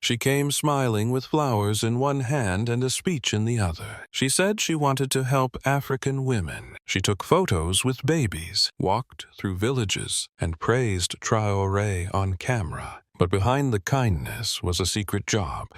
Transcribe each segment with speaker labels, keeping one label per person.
Speaker 1: She came smiling with flowers in one hand and a speech in the other. She said she wanted to help African women. She took photos with babies, walked through villages, and praised Traoré on camera. But behind the kindness was a secret job.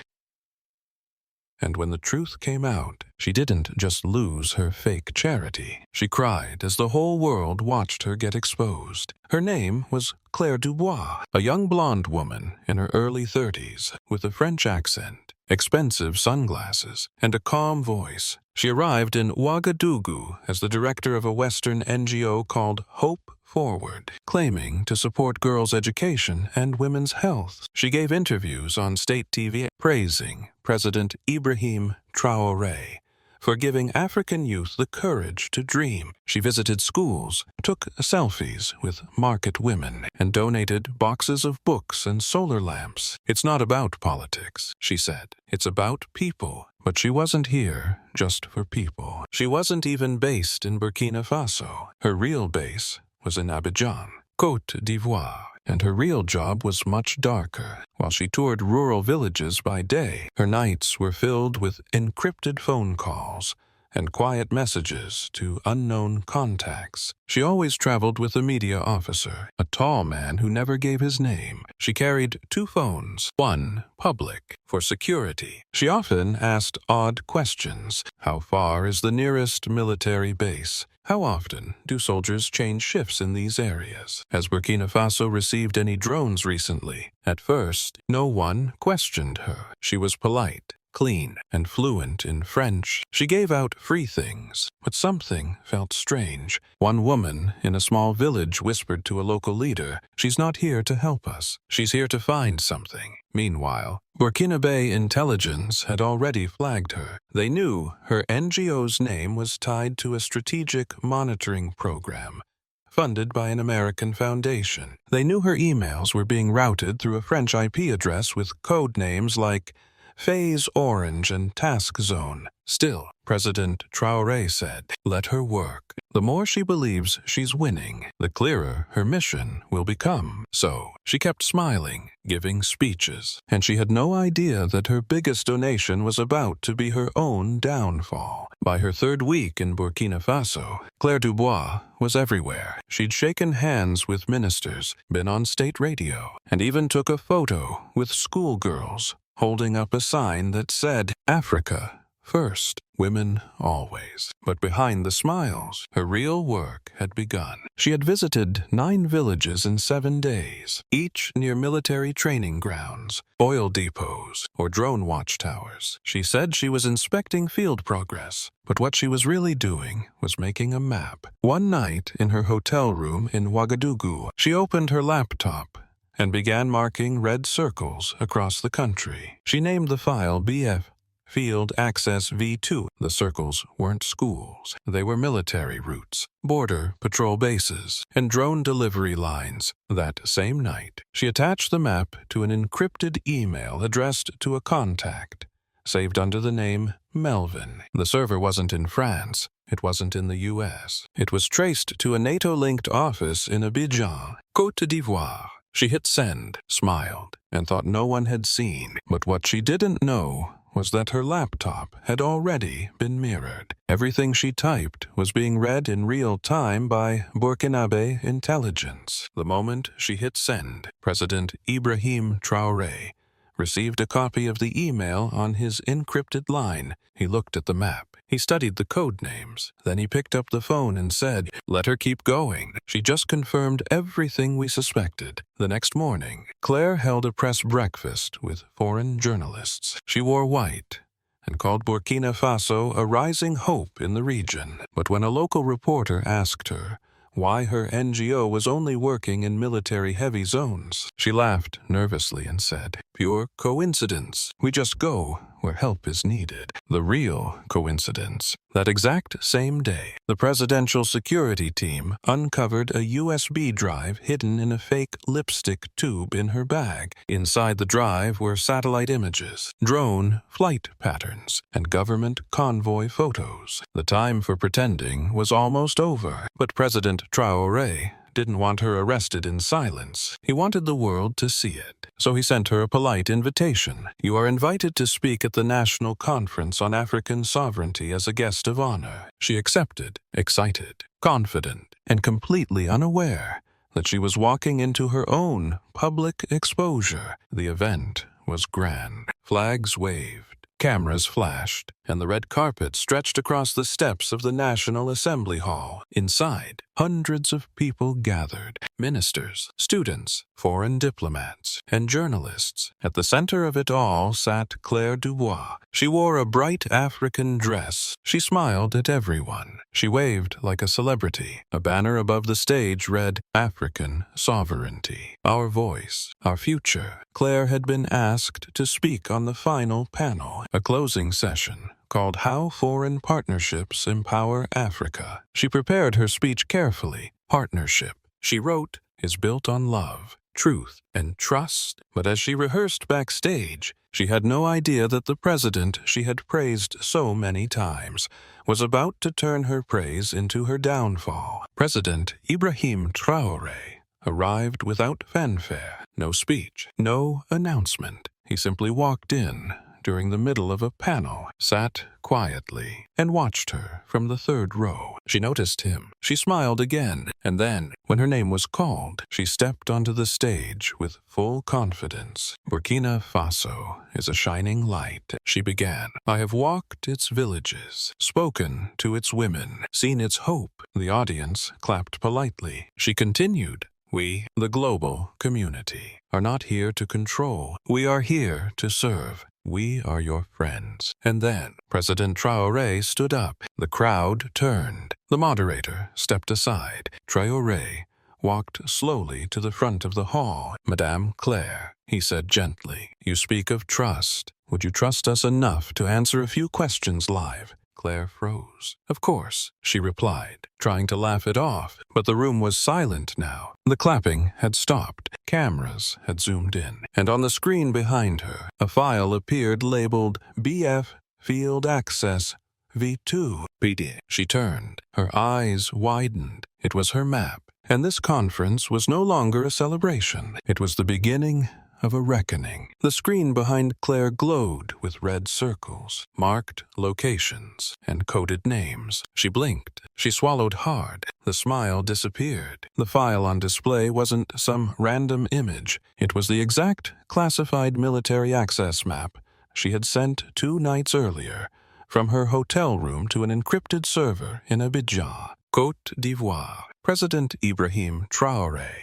Speaker 1: And when the truth came out, she didn't just lose her fake charity. She cried as the whole world watched her get exposed. Her name was Claire Dubois, a young blonde woman in her early 30s with a French accent, expensive sunglasses, and a calm voice. She arrived in Ouagadougou as the director of a Western NGO called Hope Forward, claiming to support girls' education and women's health. She gave interviews on state TV praising President Ibrahim Traoré for giving African youth the courage to dream. She visited schools, took selfies with market women, and donated boxes of books and solar lamps. It's not about politics, she said. It's about people. But she wasn't here just for people. She wasn't even based in Burkina Faso. Her real base was in Abidjan, Côte d'Ivoire, and her real job was much darker. While she toured rural villages by day, her nights were filled with encrypted phone calls and quiet messages to unknown contacts. She always traveled with a media officer, a tall man who never gave his name. She carried 2 phones, one public, for security. She often asked odd questions. How far is the nearest military base? How often do soldiers change shifts in these areas? Has Burkina Faso received any drones recently? At first, no one questioned her. She was polite, clean, and fluent in French. She gave out free things, but something felt strange. One woman in a small village whispered to a local leader, "She's not here to help us. She's here to find something." Meanwhile, Burkinabe intelligence had already flagged her. They knew her NGO's name was tied to a strategic monitoring program funded by an American foundation. They knew her emails were being routed through a French IP address with code names like Phase Orange and Task Zone. Still, President Traoré said, "Let her work. The more she believes she's winning, the clearer her mission will become." So, she kept smiling, giving speeches, and she had no idea that her biggest donation was about to be her own downfall. By her 3rd week in Burkina Faso, Claire Dubois was everywhere. She'd shaken hands with ministers, been on state radio, and even took a photo with schoolgirls, holding up a sign that said, "Africa first, women always." But behind the smiles, her real work had begun. She had visited 9 villages in 7 days, each near military training grounds, oil depots, or drone watchtowers. She said she was inspecting field progress, but what she was really doing was making a map. One night, in her hotel room in Ouagadougou, she opened her laptop and began marking red circles across the country. She named the file BF Field Access V2. The circles weren't schools. They were military routes, border patrol bases, and drone delivery lines. That same night, she attached the map to an encrypted email addressed to a contact, saved under the name Melvin. The server wasn't in France. It wasn't in the US. It was traced to a NATO-linked office in Abidjan, Côte d'Ivoire. She hit send, smiled, and thought no one had seen. But what she didn't know was that her laptop had already been mirrored. Everything she typed was being read in real time by Burkinabe intelligence. The moment she hit send, President Ibrahim Traoré received a copy of the email on his encrypted line. He looked at the map. He studied the code names. Then he picked up the phone and said, "Let her keep going. She just confirmed everything we suspected." The next morning, Claire held a press breakfast with foreign journalists. She wore white and called Burkina Faso a rising hope in the region. But when a local reporter asked her why her NGO was only working in military-heavy zones, she laughed nervously and said, "Pure coincidence. We just go where help is needed." The real coincidence. That exact same day, the presidential security team uncovered a USB drive hidden in a fake lipstick tube in her bag. Inside the drive were satellite images, drone flight patterns, and government convoy photos. The time for pretending was almost over, but President Traoré didn't want her arrested in silence. He wanted the world to see it. so he sent her a polite invitation. "You are invited to speak at the National Conference on African Sovereignty as a guest of honor." She accepted, excited, confident, and completely unaware that she was walking into her own public exposure. The event was grand. Flags waved, cameras flashed, and the red carpet stretched across the steps of the National Assembly Hall. Inside, hundreds of people gathered: ministers, students, foreign diplomats, and journalists. At the center of it all sat Claire Dubois. She wore a bright African dress. She smiled at everyone. She waved like a celebrity. A banner above the stage read, "African Sovereignty. Our voice, our future." Claire had been asked to speak on the final panel, a closing session called "How Foreign Partnerships Empower Africa." She prepared her speech carefully. Partnership, she wrote, is built on love, truth, and trust. But as she rehearsed backstage, she had no idea that the president she had praised so many times was about to turn her praise into her downfall. President Ibrahim Traoré arrived without fanfare, no speech, no announcement. He simply walked in during the middle of a panel, sat quietly, and watched her from the third row. She noticed him. She smiled again, and then, when her name was called, she stepped onto the stage with full confidence. "Burkina Faso is a shining light," she began. "I have walked its villages, spoken to its women, seen its hope." The audience clapped politely. She continued, "We, the global community, are not here to control. We are here to serve. We are your friends." And then President Traoré stood up. The crowd turned. The moderator stepped aside. Traoré walked slowly to the front of the hall. "Madame Claire," he said gently, "you speak of trust. Would you trust us enough to answer a few questions live?" Claire froze. "Of course," she replied, trying to laugh it off, but the room was silent now. The clapping had stopped. Cameras had zoomed in, and on the screen behind her, a file appeared labeled BF Field Access V2 PD. She turned. Her eyes widened. It was her map, and this conference was no longer a celebration. It was the beginning of a reckoning. The screen behind Claire glowed with red circles, marked locations, and coded names. She blinked. She swallowed hard. The smile disappeared. The file on display wasn't some random image. It was the exact classified military access map she had sent 2 nights earlier from her hotel room to an encrypted server in Abidjan, Côte d'Ivoire. President Ibrahim Traoré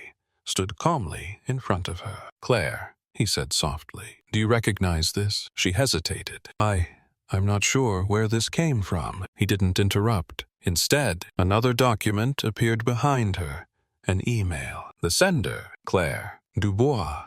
Speaker 1: stood calmly in front of her. "Claire," he said softly, "do you recognize this?" She hesitated. I'm not sure where this came from." He didn't interrupt. Instead, another document appeared behind her, an email. The sender, Claire Dubois,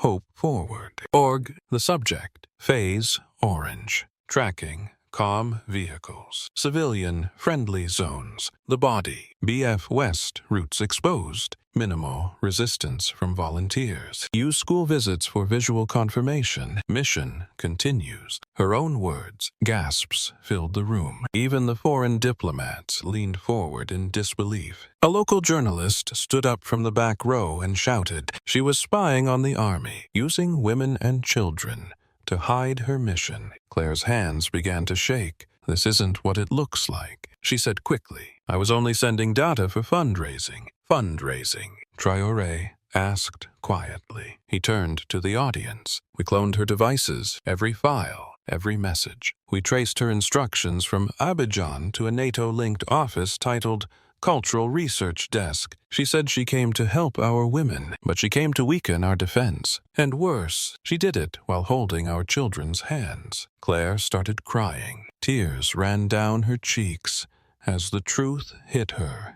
Speaker 1: Hope Forward. Org, the subject, Phase Orange. Tracking, calm vehicles. Civilian friendly zones. The body, BF West routes exposed. Minimal resistance from volunteers. Use school visits for visual confirmation. Mission continues. Her own words. Gasps filled the room. Even the foreign diplomats leaned forward in disbelief. A local journalist stood up from the back row and shouted. She was spying on the army, using women and children to hide her mission. Claire's hands began to shake. "This isn't what it looks like," she said quickly. "I was only sending data for fundraising." "Fundraising?" Traoré asked quietly. He turned to the audience. "We cloned her devices, every file, every message. We traced her instructions from Abidjan to a NATO-linked office titled Cultural Research Desk. She said she came to help our women, but she came to weaken our defense. And worse, she did it while holding our children's hands." Claire started crying. Tears ran down her cheeks as the truth hit her.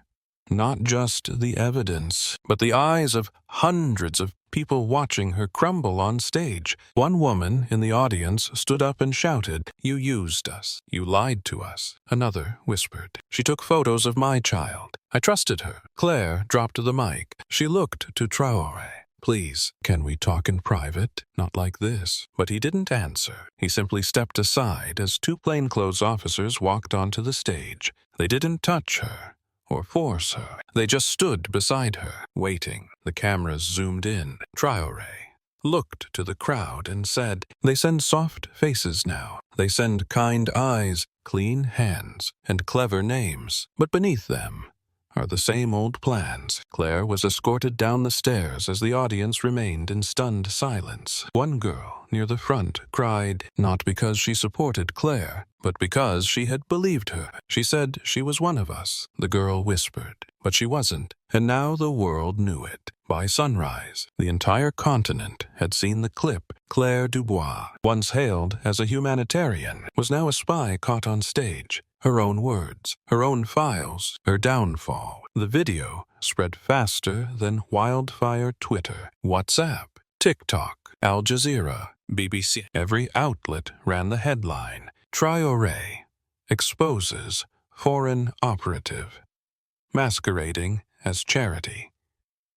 Speaker 1: Not just the evidence, but the eyes of hundreds of people watching her crumble on stage. One woman in the audience stood up and shouted, "You used us. You lied to us." Another whispered, "She took photos of my child. I trusted her." Claire dropped the mic. She looked to Traoré. "Please, can we talk in private? Not like this." But he didn't answer. He simply stepped aside as 2 plainclothes officers walked onto the stage. They didn't touch her or force her. They just stood beside her, waiting. The cameras zoomed in. Traoré, looked to the crowd and said, "They send soft faces now. They send kind eyes, clean hands, and clever names. But beneath them are the same old plans." Claire was escorted down the stairs as the audience remained in stunned silence. One girl near the front cried, not because she supported Claire, but because she had believed her. She said she was one of us, the girl whispered. But she wasn't, and now the world knew it. By sunrise, the entire continent had seen the clip. Claire Dubois, once hailed as a humanitarian, was now a spy caught on stage. Her own words, her own files, her downfall. The video spread faster than wildfire. Twitter, WhatsApp, TikTok, Al Jazeera, BBC. Every outlet ran the headline, "Traoré exposes foreign operative masquerading as charity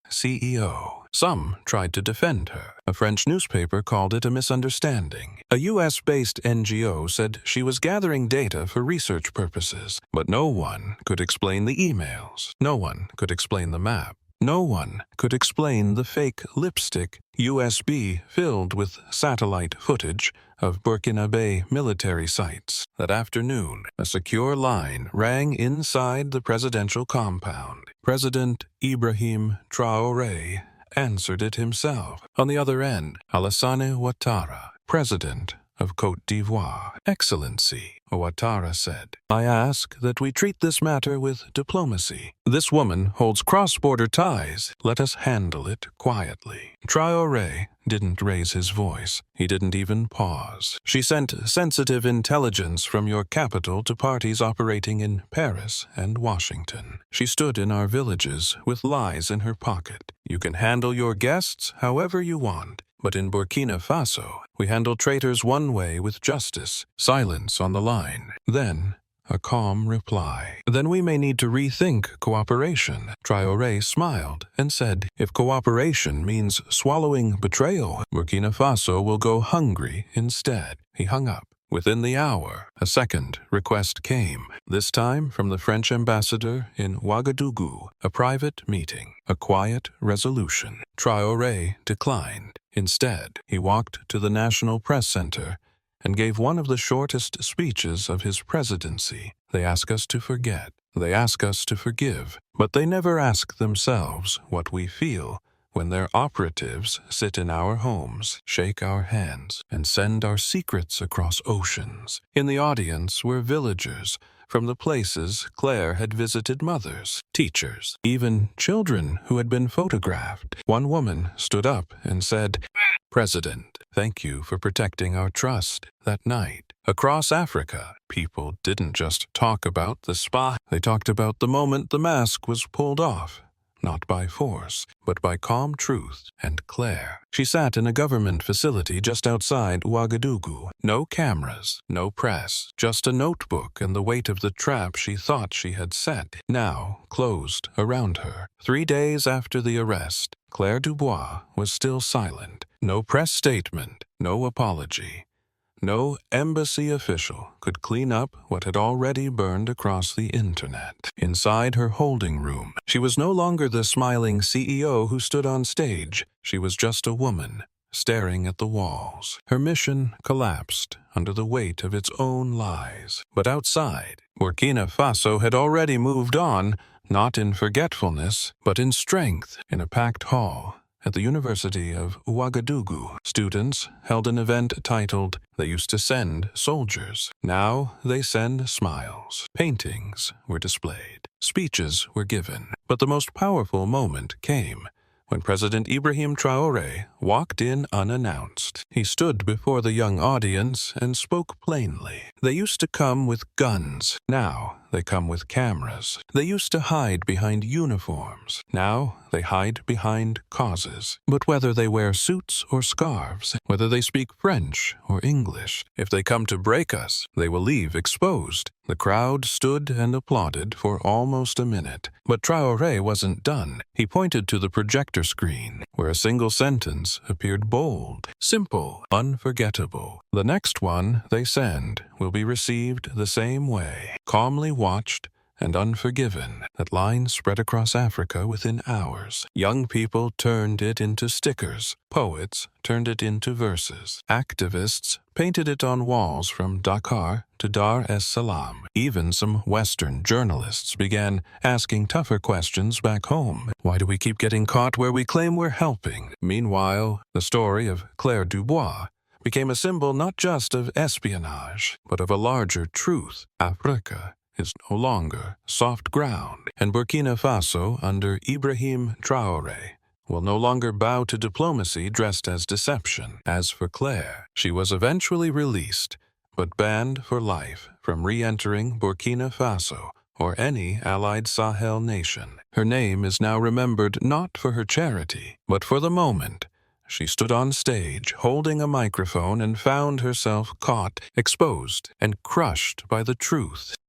Speaker 1: CEO." Some tried to defend her. A French newspaper called it a misunderstanding. A US-based NGO said she was gathering data for research purposes, but no one could explain the emails. No one could explain the map. No one could explain the fake lipstick USB filled with satellite footage of Burkinabe military sites. That afternoon, a secure line rang inside the presidential compound. President Ibrahim Traoré answered it himself. On the other end, Alassane Ouattara, president of Côte d'Ivoire. "Excellency," Ouattara said, "I ask that we treat this matter with diplomacy. This woman holds cross-border ties. Let us handle it quietly." Traoré didn't raise his voice. He didn't even pause. "She sent sensitive intelligence from your capital to parties operating in Paris and Washington. She stood in our villages with lies in her pocket. You can handle your guests however you want. But in Burkina Faso, we handle traitors one way with justice." Silence on the line. Then a calm reply. "Then we may need to rethink cooperation." Traoré smiled and said, "If cooperation means swallowing betrayal, Burkina Faso will go hungry instead." He hung up. Within the hour, a second request came, this time from the French ambassador in Ouagadougou, a private meeting, a quiet resolution. Traoré declined. Instead, he walked to the National Press Center and gave one of the shortest speeches of his presidency. They ask us to forget. They ask us to forgive. But they never ask themselves what we feel when their operatives sit in our homes, shake our hands, and send our secrets across oceans. In the audience were villagers from the places Claire had visited, mothers, teachers, even children who had been photographed. One woman stood up and said, "President, thank you for protecting our trust." That night, across Africa, people didn't just talk about the spy. They talked about the moment the mask was pulled off. Not by force, but by calm truth and Claire. She sat in a government facility just outside Ouagadougou. No cameras, no press, just a notebook and the weight of the trap she thought she had set, now closed around her. 3 days after the arrest, Claire Dubois was still silent. No press statement, no apology. No embassy official could clean up what had already burned across the internet. Inside her holding room, she was no longer the smiling CEO who stood on stage. She was just a woman, staring at the walls. Her mission collapsed under the weight of its own lies. But outside, Burkina Faso had already moved on, not in forgetfulness, but in strength. In a packed hall at the University of Ouagadougou, students held an event titled, "They Used to Send Soldiers. Now They Send Smiles." Paintings were displayed. Speeches were given. But the most powerful moment came when President Ibrahim Traoré walked in unannounced. He stood before the young audience and spoke plainly. They used to come with guns. Now they come with cameras. They used to hide behind uniforms. Now they hide behind causes. But whether they wear suits or scarves, whether they speak French or English, if they come to break us, they will leave exposed. The crowd stood and applauded for almost a minute. But Traoré wasn't done. He pointed to the projector screen, where a single sentence appeared bold, simple, unforgettable. "The next one they send will be received the same way, calmly watched and unforgiven. That line spread across Africa within hours. Young people turned it into stickers. Poets turned it into verses. Activists painted it on walls from Dakar to Dar es Salaam. Even some Western journalists began asking tougher questions back home. Why do we keep getting caught where we claim we're helping? Meanwhile, the story of Claire Dubois became a symbol not just of espionage, but of a larger truth. Africa is no longer soft ground, and Burkina Faso, under Ibrahim Traoré, will no longer bow to diplomacy dressed as deception. As for Claire, she was eventually released, but banned for life from re-entering Burkina Faso or any allied Sahel nation. Her name is now remembered not for her charity, but for the moment she stood on stage holding a microphone and found herself caught, exposed, and crushed by the truth.